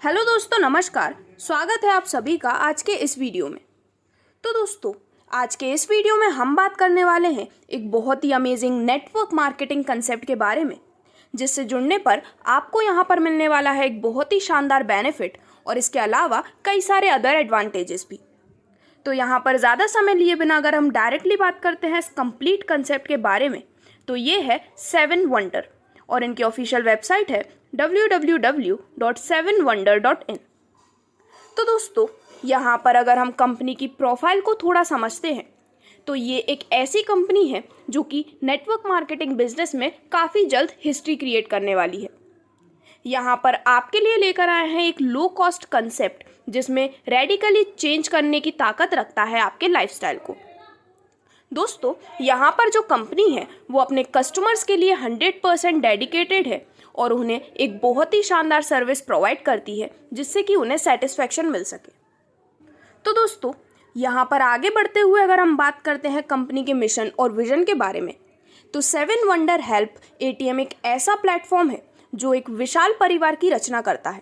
Hello दोस्तों, नमस्कार। स्वागत है आप सभी का आज के इस वीडियो में। तो दोस्तों, आज के इस वीडियो में हम बात करने वाले हैं एक बहुत ही अमेजिंग नेटवर्क मार्केटिंग कंसेप्ट के बारे में, जिससे जुड़ने पर आपको यहाँ पर मिलने वाला है एक बहुत ही शानदार बेनिफिट और इसके अलावा कई सारे अदर एडवांटेजेस भी। तो यहाँ पर ज़्यादा समय लिए बिना अगर हम डायरेक्टली बात करते हैं इस कंप्लीट कंसेप्ट के बारे में, तो ये है 7 वंडर और इनकी ऑफिशियल वेबसाइट है www.7wonder.in। तो दोस्तों, यहाँ पर अगर हम कंपनी की प्रोफाइल को थोड़ा समझते हैं तो ये एक ऐसी कंपनी है जो कि नेटवर्क मार्केटिंग बिजनेस में काफ़ी जल्द हिस्ट्री क्रिएट करने वाली है। यहाँ पर आपके लिए लेकर आए हैं एक लो कॉस्ट कंसेप्ट जिसमें रेडिकली चेंज करने की ताकत रखता है आपके लाइफस्टाइल को। दोस्तों, यहाँ पर जो कंपनी है वो अपने कस्टमर्स के लिए 100% डेडिकेटेड है और उन्हें एक बहुत ही शानदार सर्विस प्रोवाइड करती है जिससे कि उन्हें सेटिस्फैक्शन मिल सके। तो दोस्तों, यहाँ पर आगे बढ़ते हुए अगर हम बात करते हैं कंपनी के मिशन और विजन के बारे में, तो 7 वंडर हेल्प ATM एक ऐसा प्लेटफॉर्म है जो एक विशाल परिवार की रचना करता है।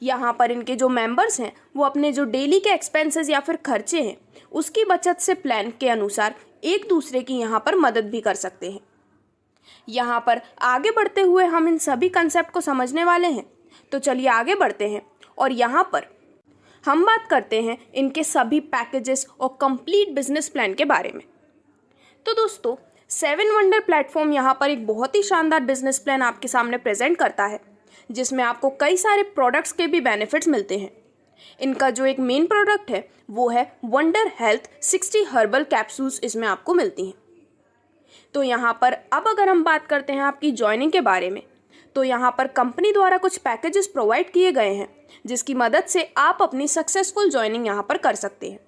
यहाँ पर इनके जो मेंबर्स हैं वो अपने जो डेली के एक्सपेंसेस या फिर खर्चे हैं उसकी बचत से प्लान के अनुसार एक दूसरे की यहाँ पर मदद भी कर सकते हैं। यहाँ पर आगे बढ़ते हुए हम इन सभी कंसेप्ट को समझने वाले हैं। तो चलिए आगे बढ़ते हैं और यहाँ पर हम बात करते हैं इनके सभी पैकेजेस और कंप्लीट बिजनेस प्लान के बारे में। तो दोस्तों, 7 वंडर प्लेटफॉर्म यहाँ पर एक बहुत ही शानदार बिजनेस प्लान आपके सामने प्रेजेंट करता है जिसमें आपको कई सारे प्रोडक्ट्स के भी बेनिफिट्स मिलते हैं। इनका जो एक मेन प्रोडक्ट है वो है वंडर हेल्थ 60 हर्बल कैप्सूल्स इसमें आपको मिलती हैं। तो यहाँ पर अब अगर हम बात करते हैं आपकी ज्वाइनिंग के बारे में, तो यहाँ पर कंपनी द्वारा कुछ पैकेजेस प्रोवाइड किए गए हैं जिसकी मदद से आप अपनी सक्सेसफुल ज्वाइनिंग यहाँ पर कर सकते हैं।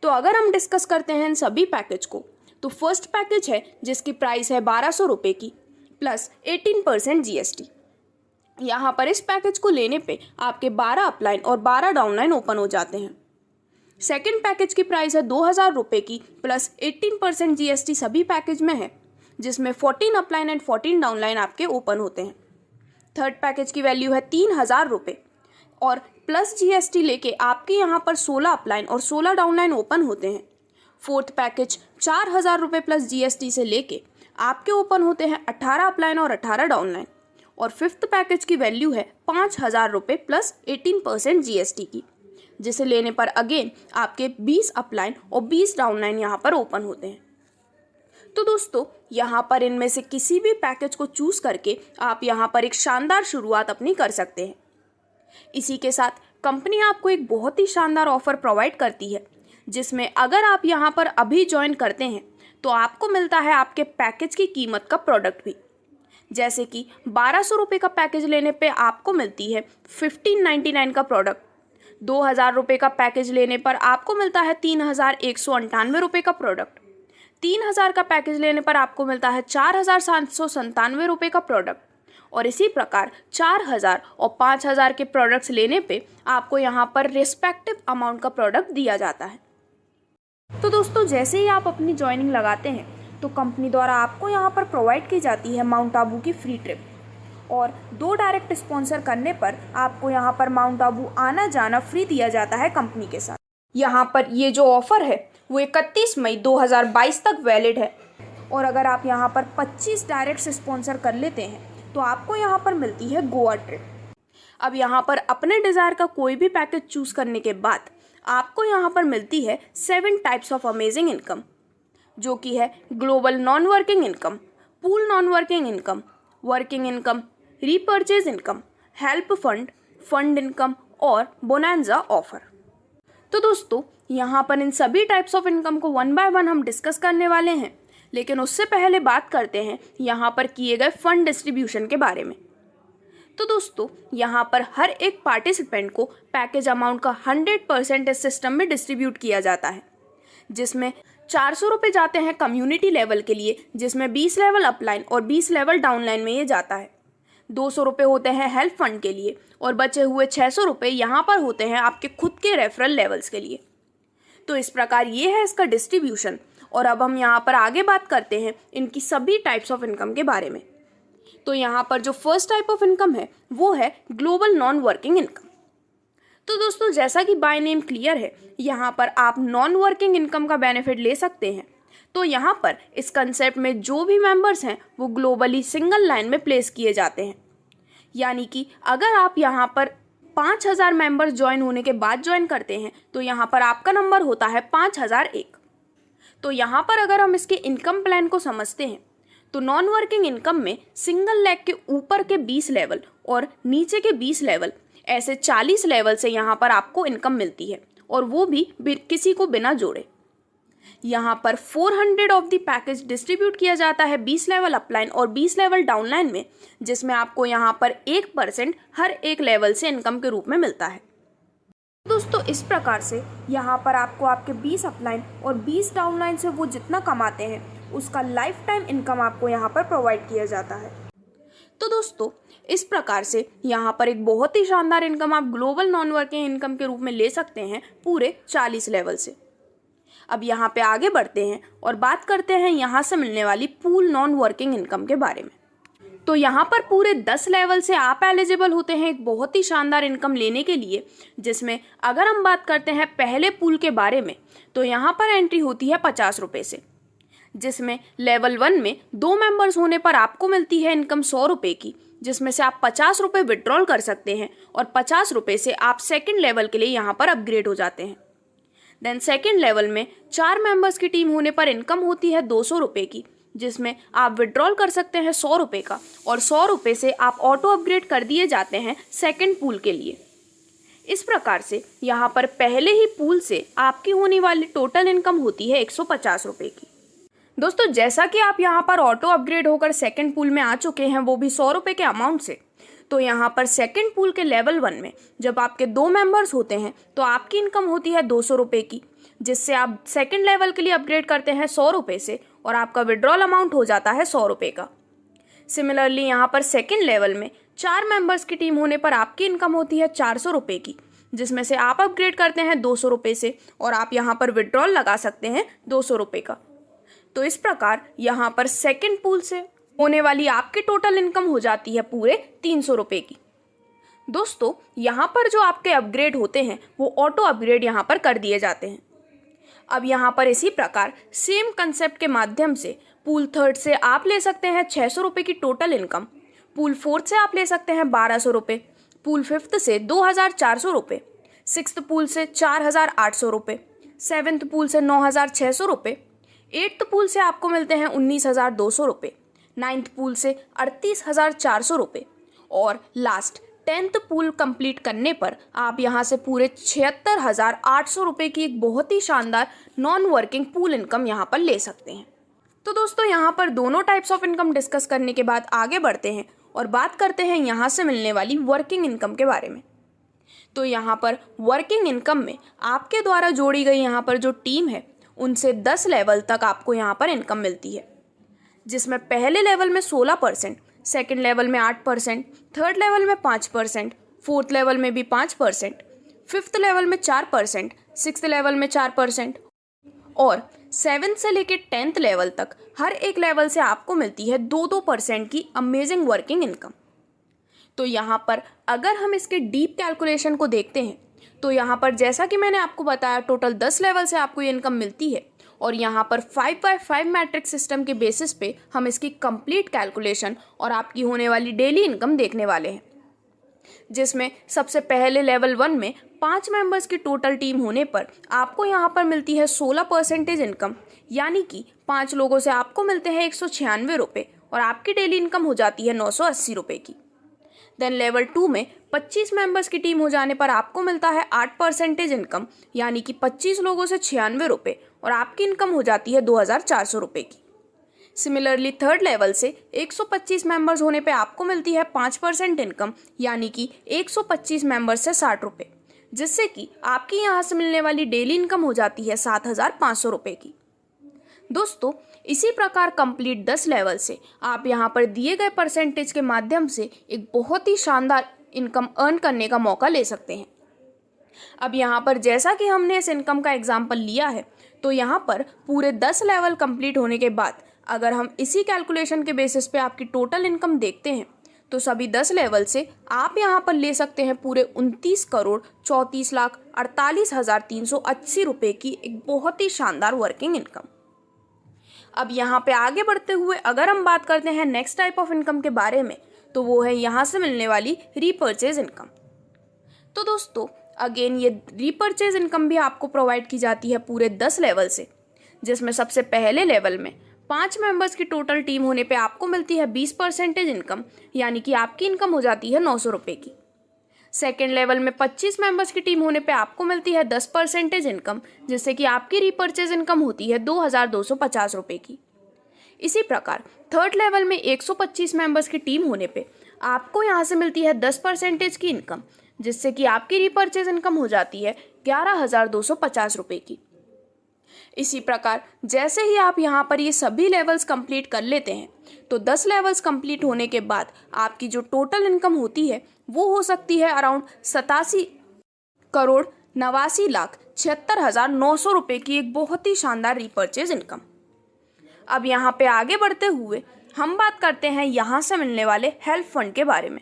तो अगर हम डिस्कस करते हैं इन सभी पैकेज को, तो फर्स्ट पैकेज है जिसकी प्राइस है 1200 रुपये की प्लस 18% GST। यहाँ पर इस पैकेज को लेने पे आपके 12 अपलाइन और 12 डाउनलाइन ओपन हो जाते हैं। सेकेंड पैकेज की प्राइस है 2000 रुपये की प्लस 18% GST सभी पैकेज में है, जिसमें 14 अपलाइन एंड 14 डाउनलाइन आपके ओपन होते हैं। थर्ड पैकेज की वैल्यू है 3000 रुपये और प्लस GST लेके आपके यहाँ पर 16 अपलाइन और 16 डाउनलाइन ओपन होते हैं। फोर्थ पैकेज 4000 रुपये प्लस GST से लेके आपके ओपन होते हैं 18 अपलाइन और 18 डाउनलाइन। और फिफ्थ पैकेज की वैल्यू है 5000 रुपये प्लस 18% GST की, जिसे लेने पर अगेन आपके 20 अपलाइन और 20 डाउनलाइन यहाँ पर ओपन होते हैं। तो दोस्तों, यहाँ पर इनमें से किसी भी पैकेज को चूज करके आप यहाँ पर एक शानदार शुरुआत अपनी कर सकते हैं। इसी के साथ कंपनी आपको एक बहुत ही शानदार ऑफर प्रोवाइड करती है जिसमें अगर आप यहाँ पर अभी ज्वाइन करते हैं तो आपको मिलता है आपके पैकेज की कीमत का प्रोडक्ट भी। जैसे कि 1200 रुपये का पैकेज लेने पे आपको मिलती है 1599 का प्रोडक्ट, 2000 रुपये का पैकेज लेने पर आपको मिलता है 3198 रुपये का प्रोडक्ट, 3000 का पैकेज लेने पर आपको मिलता है 4797 रुपये का प्रोडक्ट, और इसी प्रकार 4000 और 5000 के प्रोडक्ट्स लेने पे आपको यहाँ पर रिस्पेक्टिव अमाउंट का प्रोडक्ट दिया जाता है। तो दोस्तों, जैसे ही आप अपनी ज्वाइनिंग लगाते हैं तो कंपनी द्वारा आपको यहाँ पर प्रोवाइड की जाती है माउंट आबू की फ्री ट्रिप, और 2 डायरेक्ट स्पॉन्सर करने पर आपको यहाँ पर माउंट आबू आना जाना फ्री दिया जाता है कंपनी के साथ। यहाँ पर ये जो ऑफर है वो 31 मई 2022 तक वैलिड है, और अगर आप यहाँ पर 25 डायरेक्ट स्पॉन्सर कर लेते हैं तो आपको यहाँ पर मिलती है गोवा ट्रिप। अब यहाँ पर अपने डिज़ायर का कोई भी पैकेज चूज करने के बाद आपको यहाँ पर मिलती है 7 टाइप्स ऑफ अमेजिंग इनकम, जो कि है global non working income, pool non working income, working income, repurchase income, help fund, fund income और बोनांजा ऑफर। तो दोस्तों, यहाँ पर इन सभी टाइप्स ऑफ इनकम को 1 बाय 1 हम डिस्कस करने वाले हैं, लेकिन उससे पहले बात करते हैं यहाँ पर किए गए फंड डिस्ट्रीब्यूशन के बारे में। तो दोस्तों, यहाँ पर हर एक पार्टिसिपेंट को पैकेज अमाउंट का 100% इस सिस्टम में डिस्ट्रीब्यूट किया जाता है, जिसमें 400 रुपये जाते हैं कम्युनिटी लेवल के लिए, जिसमें 20 लेवल अपलाइन और 20 लेवल डाउनलाइन में ये जाता है। 200 रुपये होते हैं हेल्प फंड के लिए और बचे हुए 600 रुपये यहाँ पर होते हैं आपके खुद के रेफरल लेवल्स के लिए। तो इस प्रकार ये है इसका डिस्ट्रीब्यूशन। और अब हम यहाँ पर आगे बात करते हैं इनकी सभी टाइप्स ऑफ इनकम के बारे में। तो यहाँ पर जो फर्स्ट टाइप ऑफ इनकम है वो है ग्लोबल नॉन वर्किंग इनकम। तो दोस्तों जैसा कि बाय नेम क्लियर है, यहाँ पर आप नॉन वर्किंग इनकम का बेनिफिट ले सकते हैं। तो यहाँ पर इस कंसेप्ट में जो भी मेंबर्स हैं वो ग्लोबली सिंगल लाइन में प्लेस किए जाते हैं। यानी कि अगर आप यहाँ पर 5000 मेंबर्स ज्वाइन होने के बाद ज्वाइन करते हैं तो यहाँ पर आपका नंबर होता है 5001। तो यहाँ पर अगर हम इसके इनकम प्लान को समझते हैं तो नॉन वर्किंग इनकम में सिंगल लेग के ऊपर के 20 लेवल और नीचे के 20 लेवल, ऐसे 40 लेवल से यहाँ पर आपको इनकम मिलती है, और वो भी किसी को बिना जोड़े। यहाँ पर 400 ऑफ द पैकेज डिस्ट्रीब्यूट किया जाता है 20 लेवल अपलाइन और 20 लेवल डाउनलाइन में, जिसमें आपको यहाँ पर 1% हर एक लेवल से इनकम के रूप में मिलता है। दोस्तों इस प्रकार से यहाँ पर आपको आपके 20 अपलाइन और 20 डाउनलाइन से वो जितना कमाते हैं उसका लाइफ टाइम इनकम आपको यहाँ पर प्रोवाइड किया जाता है। तो दोस्तों इस प्रकार से यहाँ पर एक बहुत ही शानदार इनकम आप ग्लोबल नॉन वर्किंग इनकम के रूप में ले सकते हैं पूरे 40 लेवल से। अब यहाँ पे आगे बढ़ते हैं और बात करते हैं यहाँ से मिलने वाली पूल नॉन वर्किंग इनकम के बारे में। तो यहाँ पर पूरे 10 लेवल से आप एलिजिबल होते हैं एक बहुत ही शानदार इनकम लेने के लिए, जिसमें अगर हम बात करते हैं पहले पूल के बारे में तो यहाँ पर एंट्री होती है 50 रुपये से, जिसमें लेवल 1 में 2 मेंबर्स होने पर आपको मिलती है इनकम 100 रुपये की, जिसमें से आप 50 रुपये विड्रॉल कर सकते हैं और 50 रुपये से आप सेकेंड लेवल के लिए यहाँ पर अपग्रेड हो जाते हैं। देन सेकेंड लेवल में 4 मेंबर्स की टीम होने पर इनकम होती है 200 रुपये की, जिसमें आप विड्रॉल कर सकते हैं 100 रुपये का, और 100 रुपये से आप ऑटो अपग्रेड कर दिए जाते हैं सेकेंड पूल के लिए। इस प्रकार से यहाँ पर पहले ही पूल से आपकी होने वाली टोटल इनकम होती है 150 रुपये की। दोस्तों जैसा कि आप यहाँ पर ऑटो अपग्रेड होकर सेकेंड पूल में आ चुके हैं, वो भी 100 रुपये के अमाउंट से, तो यहाँ पर सेकेंड पूल के लेवल 1 में जब आपके 2 मेंबर्स होते हैं तो आपकी इनकम होती है 200 रुपये की, जिससे आप सेकेंड लेवल के लिए अपग्रेड करते हैं 100 रुपये से, और आपका विड्रॉल अमाउंट हो जाता है 100 रुपये का। सिमिलरली यहाँ पर सेकेंड लेवल में 4 मेंबर्स की टीम होने पर आपकी इनकम होती है 400 रुपये की, जिसमें से आप अपग्रेड करते हैं 200 रुपये से, और आप यहाँ पर विड्रॉल लगा सकते हैं 200 रुपये का। तो इस प्रकार यहाँ पर सेकेंड पूल से होने वाली आपकी टोटल इनकम हो जाती है पूरे 300 रुपये की। दोस्तों यहाँ पर जो आपके अपग्रेड होते हैं वो ऑटो अपग्रेड यहाँ पर कर दिए जाते हैं। अब यहाँ पर इसी प्रकार सेम कंसेप्ट के माध्यम से पूल थर्ड से आप ले सकते हैं 600 रुपये की टोटल इनकम, पूल फोर्थ से आप ले सकते हैं 1200 रुपये, पूल फिफ्थ से 2400 रुपये, सिक्स्थ पूल से 4800 रुपये, सेवन्थ पूल से 9600 रुपये, एट्थ पूल से आपको मिलते हैं 19200 रुपये, नाइन्थ पूल से 38400 रुपये, और लास्ट 10th पूल कंप्लीट करने पर आप यहाँ से पूरे 76800 रुपये की एक बहुत ही शानदार नॉन वर्किंग पूल इनकम यहाँ पर ले सकते हैं। तो दोस्तों यहाँ पर दोनों टाइप्स ऑफ इनकम डिस्कस करने के बाद आगे बढ़ते हैं और बात करते हैं यहाँ से मिलने वाली वर्किंग इनकम के बारे में। तो यहाँ पर वर्किंग इनकम में आपके द्वारा जोड़ी गई यहाँ पर जो टीम है उनसे 10 लेवल तक आपको यहाँ पर इनकम मिलती है, जिसमें पहले लेवल में 16%, सेकेंड लेवल में 8%, थर्ड लेवल में 5%, फोर्थ लेवल में भी 5%, फिफ्थ लेवल में 4%, सिक्स्थ लेवल में 4%, और 7th से लेकर 10th लेवल तक हर एक लेवल से आपको मिलती है 2% की अमेजिंग वर्किंग इनकम। तो यहाँ पर अगर हम इसके डीप कैलकुलेशन को देखते हैं तो यहाँ पर जैसा कि मैंने आपको बताया टोटल 10 लेवल से आपको ये इनकम मिलती है, और यहाँ पर 5x5 मैट्रिक्स सिस्टम के बेसिस पे हम इसकी कंप्लीट कैलकुलेशन और आपकी होने वाली डेली इनकम देखने वाले हैं, जिसमें सबसे पहले लेवल 1 में 5 मेंबर्स की टोटल टीम होने पर आपको यहाँ पर मिलती है 16% इनकम, यानी कि 5 लोगों से आपको मिलते हैं 196 रुपये, और आपकी डेली इनकम हो जाती है 980 रुपये की। देन लेवल 2 में 25 मेंबर्स की टीम हो जाने पर आपको मिलता है 8% इनकम, यानी कि 25 लोगों से 96 रुपये, और आपकी इनकम हो जाती है 2400 रुपये की। सिमिलरली थर्ड लेवल से 125 मेंबर्स होने पे आपको मिलती है 5% इनकम, यानी कि 125 मेंबर्स से 60 रुपये, जिससे कि आपकी यहाँ से मिलने वाली डेली इनकम हो जाती है 7500 रुपये की। दोस्तों इसी प्रकार कंप्लीट 10 लेवल से आप यहाँ पर दिए गए परसेंटेज के माध्यम से एक बहुत ही शानदार इनकम अर्न करने का मौका ले सकते हैं। अब यहाँ पर जैसा कि हमने इस इनकम का एग्जाम्पल लिया है, तो यहाँ पर पूरे 10 लेवल कंप्लीट होने के बाद अगर हम इसी कैलकुलेशन के बेसिस पे आपकी टोटल इनकम देखते हैं तो सभी 10 लेवल से आप यहाँ पर ले सकते हैं पूरे 29,34,48,380 रुपये की एक बहुत ही शानदार वर्किंग इनकम। अब यहाँ पे आगे बढ़ते हुए अगर हम बात करते हैं नेक्स्ट टाइप ऑफ इनकम के बारे में, तो वो है यहाँ से मिलने वाली रीपर्चेज इनकम। तो दोस्तों अगेन ये रीपर्चेज इनकम भी आपको प्रोवाइड की जाती है पूरे 10 लेवल से, जिसमें सबसे पहले लेवल में 5 मेंबर्स की टोटल टीम होने पे आपको मिलती है 20% इनकम, यानी कि आपकी इनकम हो जाती है 900 रुपये की। सेकेंड लेवल में 25 मेंबर्स की टीम होने पे आपको मिलती है 10% इनकम, जिससे कि आपकी रीपर्चेज इनकम होती है 2,250 रुपये की। इसी प्रकार थर्ड लेवल में 125 मेंबर्स की टीम होने पे आपको यहाँ से मिलती है 10% की इनकम, जिससे कि आपकी रीपर्चेज इनकम हो जाती है 11,250 रुपये की। इसी प्रकार जैसे ही आप यहाँ पर ये सभी लेवल्स कंप्लीट कर लेते हैं तो 10 लेवल्स कंप्लीट होने के बाद आपकी जो टोटल इनकम होती है वो हो सकती है अराउंड 87,89,76,900 रुपये की एक बहुत ही शानदार रीपर्चेज इनकम। अब यहाँ पे आगे बढ़ते हुए हम बात करते हैं यहाँ से मिलने वाले हेल्प फंड के बारे में।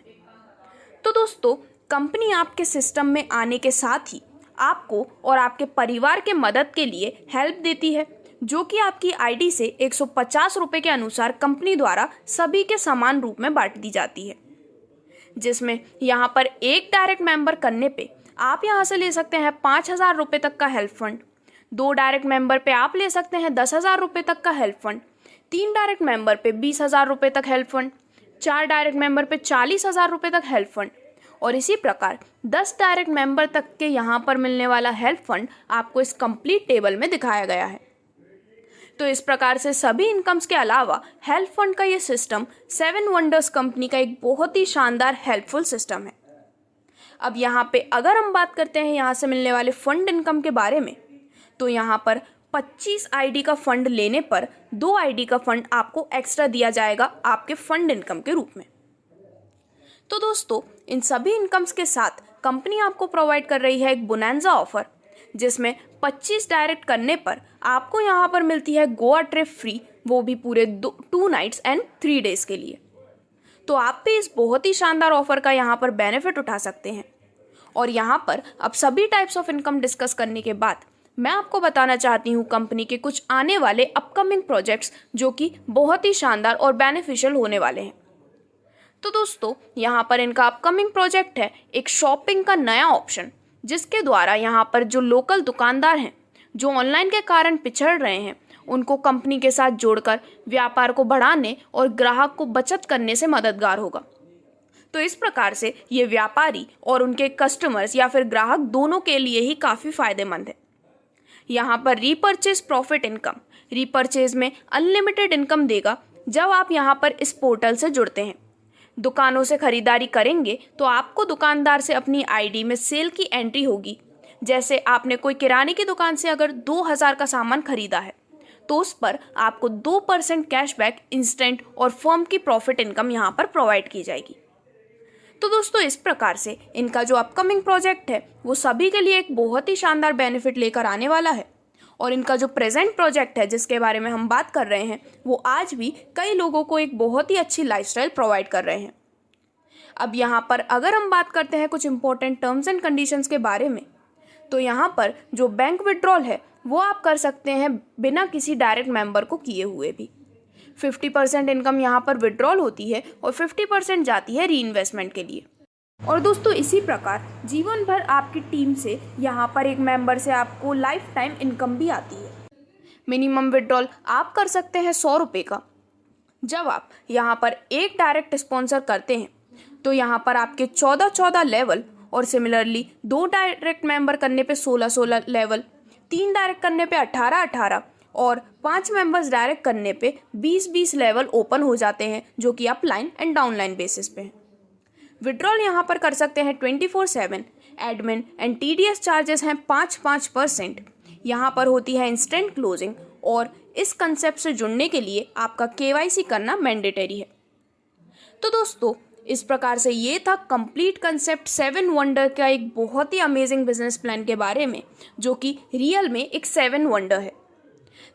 तो दोस्तों कंपनी आपके सिस्टम में आने के साथ ही आपको और आपके परिवार के मदद के लिए हेल्प देती है, जो कि आपकी आईडी से 150 रुपये के अनुसार कंपनी द्वारा सभी के समान रूप में बांट दी जाती है, जिसमें यहाँ पर एक डायरेक्ट मेंबर करने पे आप यहाँ से ले सकते हैं 5,000 रुपये तक का हेल्प फंड, 2 डायरेक्ट मेंबर पे आप ले सकते हैं 10,000 रुपये तक का हेल्प फंड, 3 डायरेक्ट मेंबर पे 20,000 रुपये तक हेल्प फंड, 4 डायरेक्ट मेंबर पे 40,000 रुपये तक हेल्प फंड, और इसी प्रकार 10 डायरेक्ट मेंबर तक के यहाँ पर मिलने वाला हेल्प फंड आपको इस कंप्लीट टेबल में दिखाया गया है। तो इस प्रकार से सभी इनकम्स के अलावा हेल्प फंड का ये सिस्टम 7 वंडर्स कंपनी का एक बहुत ही शानदार हेल्पफुल सिस्टम है। अब यहाँ पे अगर हम बात करते हैं यहाँ से मिलने वाले फंड इनकम के बारे में, तो यहाँ पर 25 आईडी का फंड लेने पर 2 आईडी का फंड आपको एक्स्ट्रा दिया जाएगा आपके फंड इनकम के रूप में। तो दोस्तों इन सभी इनकम्स के साथ कंपनी आपको प्रोवाइड कर रही है एक बोनांजा ऑफर, जिसमें 25 डायरेक्ट करने पर आपको यहाँ पर मिलती है गोवा ट्रिप फ्री, वो भी पूरे 2 नाइट्स एंड 3 डेज के लिए। तो आप भी इस बहुत ही शानदार ऑफर का यहाँ पर बेनिफिट उठा सकते हैं। और यहाँ पर अब सभी टाइप्स ऑफ इनकम डिस्कस करने के बाद मैं आपको बताना चाहती हूँ कंपनी के कुछ आने वाले अपकमिंग प्रोजेक्ट्स, जो कि बहुत ही शानदार और बेनिफिशियल होने वाले हैं। तो दोस्तों यहाँ पर इनका अपकमिंग प्रोजेक्ट है एक शॉपिंग का नया ऑप्शन, जिसके द्वारा यहाँ पर जो लोकल दुकानदार हैं जो ऑनलाइन के कारण पिछड़ रहे हैं, उनको कंपनी के साथ जोड़कर व्यापार को बढ़ाने और ग्राहक को बचत करने से मददगार होगा। तो इस प्रकार से ये व्यापारी और उनके कस्टमर्स या फिर ग्राहक दोनों के लिए ही काफ़ी फायदेमंद है। यहाँ पर रीपर्चेज प्रॉफिट इनकम रीपर्चेज में अनलिमिटेड इनकम देगा जब आप यहाँ पर इस पोर्टल से जुड़ते हैं। दुकानों से खरीदारी करेंगे तो आपको दुकानदार से अपनी आईडी में सेल की एंट्री होगी। जैसे आपने कोई किराने की दुकान से अगर 2,000 का सामान खरीदा है तो उस पर आपको 2% कैशबैक इंस्टेंट और फर्म की प्रॉफिट इनकम यहाँ पर प्रोवाइड की जाएगी। तो दोस्तों इस प्रकार से इनका जो अपकमिंग प्रोजेक्ट है वो सभी के लिए एक बहुत ही शानदार बेनिफिट लेकर आने वाला है। और इनका जो प्रेजेंट प्रोजेक्ट है जिसके बारे में हम बात कर रहे हैं, वो आज भी कई लोगों को एक बहुत ही अच्छी लाइफस्टाइल प्रोवाइड कर रहे हैं। अब यहाँ पर अगर हम बात करते हैं कुछ इंपॉर्टेंट टर्म्स एंड कंडीशंस के बारे में, तो यहाँ पर जो बैंक विड्रॉल है वो आप कर सकते हैं बिना किसी डायरेक्ट मेंबर को किए हुए भी। 50% इनकम यहाँ पर विड्रॉल होती है और 50% जाती है री इन्वेस्टमेंट के लिए। और दोस्तों इसी प्रकार जीवन भर आपकी टीम से यहाँ पर एक मेंबर से आपको लाइफ टाइम इनकम भी आती है। मिनिमम विड्रॉल आप कर सकते हैं 100 रुपये का। जब आप यहाँ पर एक डायरेक्ट स्पॉन्सर करते हैं तो यहाँ पर आपके 14 लेवल, और सिमिलरली 2 डायरेक्ट मेंबर करने पे 16 लेवल, 3 डायरेक्ट करने पे 18 और 5 मेंबर्स डायरेक्ट करने पे 20 लेवल ओपन हो जाते हैं, जो कि अपलाइन एंड डाउनलाइन बेसिस पे हैं। विड्रॉल यहाँ पर कर सकते हैं 24/7। एडमिन एंड TDS चार्जेस हैं 5%। यहाँ पर होती है इंस्टेंट क्लोजिंग, और इस कंसेप्ट से जुड़ने के लिए आपका KYC करना मैंडेटरी है। तो दोस्तों इस प्रकार से ये था कंप्लीट कंसेप्ट 7 वंडर का एक बहुत ही अमेजिंग बिजनेस प्लान के बारे में, जो कि रियल में एक 7 वंडर है।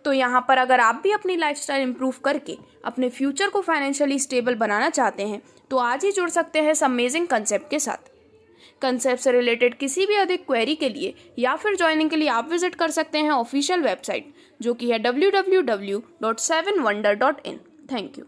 तो यहाँ पर अगर आप भी अपनी लाइफस्टाइल इंप्रूव करके अपने फ्यूचर को फाइनेंशियली स्टेबल बनाना चाहते हैं तो आज ही जुड़ सकते हैं इस अमेजिंग कंसेप्ट के साथ। कंसेप्ट से रिलेटेड किसी भी अधिक क्वेरी के लिए या फिर ज्वाइनिंग के लिए आप विजिट कर सकते हैं ऑफिशियल वेबसाइट जो कि है www.7wonder.in। Thank you.